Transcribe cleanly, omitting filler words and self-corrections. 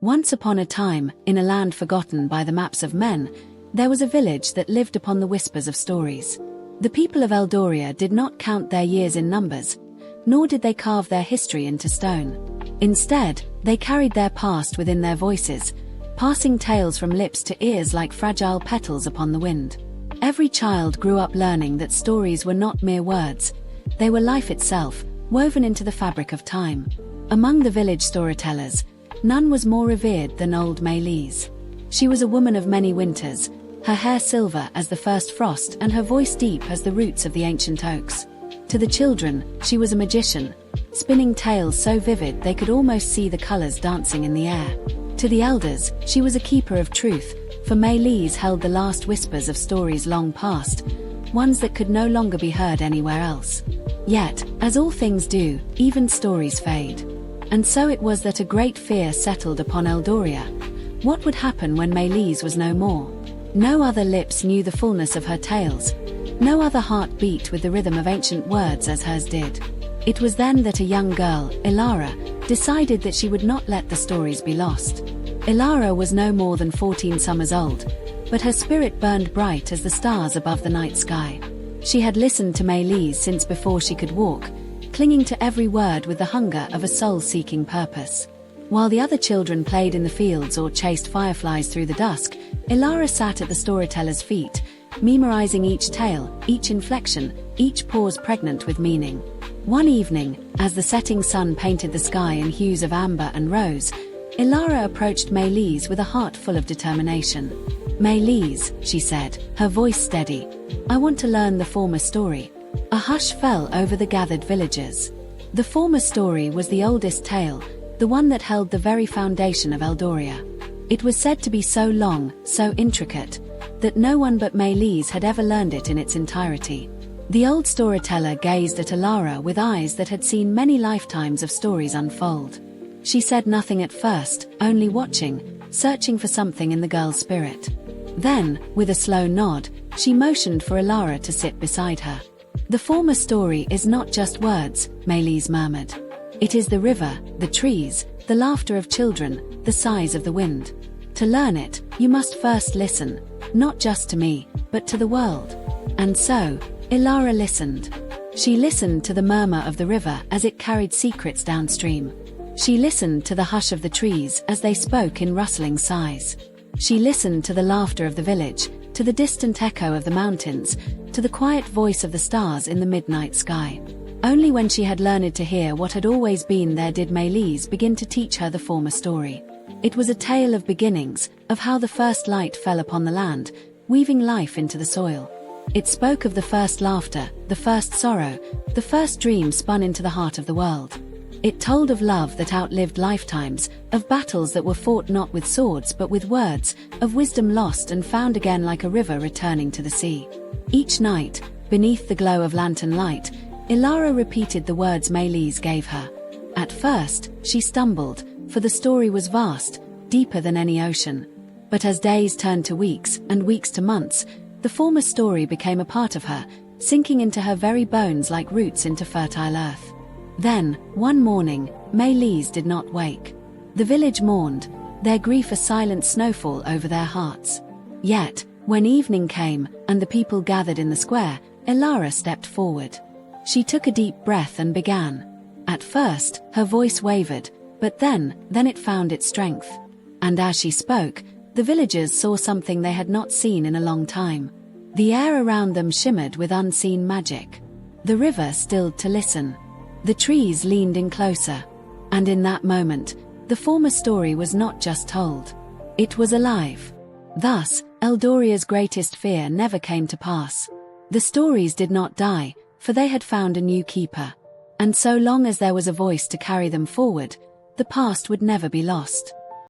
Once upon a time, in a land forgotten by the maps of men, there was a village that lived upon the whispers of stories. The people of Eldoria did not count their years in numbers, nor did they carve their history into stone. Instead, they carried their past within their voices, passing tales from lips to ears like fragile petals upon the wind. Every child grew up learning that stories were not mere words, they were life itself, woven into the fabric of time. Among the village storytellers, none was more revered than old Maylise. She was a woman of many winters, her hair silver as the first frost and her voice deep as the roots of the ancient oaks. To the children, she was a magician, spinning tales so vivid they could almost see the colors dancing in the air. To the elders, she was a keeper of truth, for Maylise held the last whispers of stories long past, ones that could no longer be heard anywhere else. Yet, as all things do, even stories fade. And so it was that a great fear settled upon Eldoria. What would happen when Maylise was no more? No other lips knew the fullness of her tales. No other heart beat with the rhythm of ancient words as hers did. It was then that a young girl, Ilara, decided that she would not let the stories be lost. Ilara was no more than 14 summers old, but her spirit burned bright as the stars above the night sky. She had listened to Maylise since before she could walk, clinging to every word with the hunger of a soul seeking purpose. While the other children played in the fields or chased fireflies through the dusk, Ilara sat at the storyteller's feet, memorizing each tale, each inflection, each pause pregnant with meaning. One evening, as the setting sun painted the sky in hues of amber and rose, Ilara approached Maylise with a heart full of determination. "Maylise," she said, her voice steady, "I want to learn the former story." A hush fell over the gathered villagers. The former story was the oldest tale, the one that held the very foundation of Eldoria. It was said to be so long, so intricate, that no one but Maylise had ever learned it in its entirety. The old storyteller gazed at Ilara with eyes that had seen many lifetimes of stories unfold. She said nothing at first, only watching, searching for something in the girl's spirit. Then, with a slow nod, she motioned for Ilara to sit beside her. "The former story is not just words," Maylise murmured. "It is the river, the trees, the laughter of children, the sighs of the wind. To learn it, you must first listen, not just to me, but to the world." And so, Ilara listened. She listened to the murmur of the river as it carried secrets downstream. She listened to the hush of the trees as they spoke in rustling sighs. She listened to the laughter of the village, to the distant echo of the mountains, to the quiet voice of the stars in the midnight sky. Only when she had learned to hear what had always been there did Maylise begin to teach her the former story. It was a tale of beginnings, of how the first light fell upon the land, weaving life into the soil. It spoke of the first laughter, the first sorrow, the first dream spun into the heart of the world. It told of love that outlived lifetimes, of battles that were fought not with swords but with words, of wisdom lost and found again like a river returning to the sea. Each night, beneath the glow of lantern light, Ilara repeated the words Maylise gave her. At first, she stumbled, for the story was vast, deeper than any ocean. But as days turned to weeks, and weeks to months, the former story became a part of her, sinking into her very bones like roots into fertile earth. Then, one morning, Maylise did not wake. The village mourned, their grief a silent snowfall over their hearts. Yet, when evening came, and the people gathered in the square, Ilara stepped forward. She took a deep breath and began. At first, her voice wavered, but then it found its strength. And as she spoke, the villagers saw something they had not seen in a long time. The air around them shimmered with unseen magic. The river stilled to listen. The trees leaned in closer. And in that moment, the former story was not just told. It was alive. Thus, Eldoria's greatest fear never came to pass. The stories did not die, for they had found a new keeper. And so long as there was a voice to carry them forward, the past would never be lost.